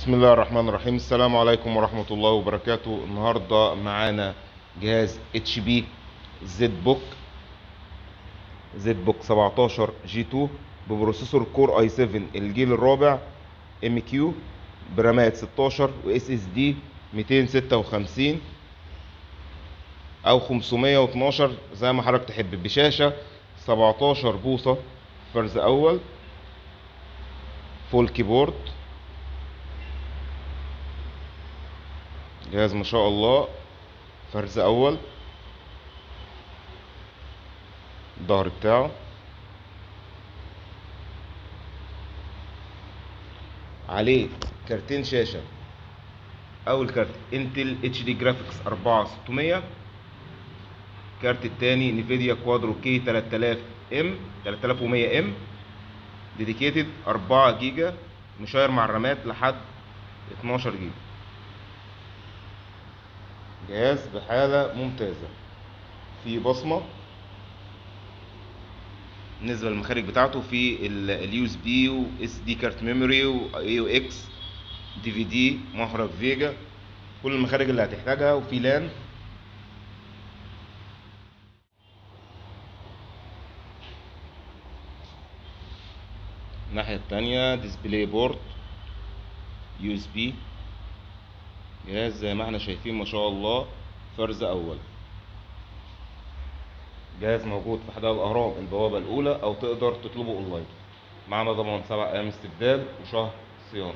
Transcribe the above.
بسم الله الرحمن الرحيم. السلام عليكم ورحمة الله وبركاته. النهاردة معانا جهاز اتش بي زد بوك 17 جي 2 ببروسيسور كور اي 7 الجيل الرابع ام كيو برامات 16 واس اس دي 256 او 512 زي ما حضرتك تحب، بشاشة 17 بوصة فرز اول، فول كيبورد. جهاز ما شاء الله فرز اول. الظهر بتاعه عليه كارتين شاشة. اول كارت انتل اتش دي جرافيكس 4600، الكارت التاني نيفيديا كوادرو كي 3100 ام ديديكيتد 4 جيجا، مشاير مع الرامات لحد 12 جيجا. جهاز بحالة ممتازة، في بصمة بالنسبة للمخارج بتاعته، في اليو اس بي واس دي كارت ميموري واي او اكس دي في دي مخرج فيجا، كل المخارج اللي هتحتاجها، وفي لان. الناحية التانية ديسبلاي بورد يو اس بي. جهاز زي ما احنا شايفين ما شاء الله فرز اول. جهاز موجود في حدائق الاهرام البوابة الاولى، او تقدر تطلبه اونلاين. معانا ضمان 7 ايام استبدال وشهر صيانة.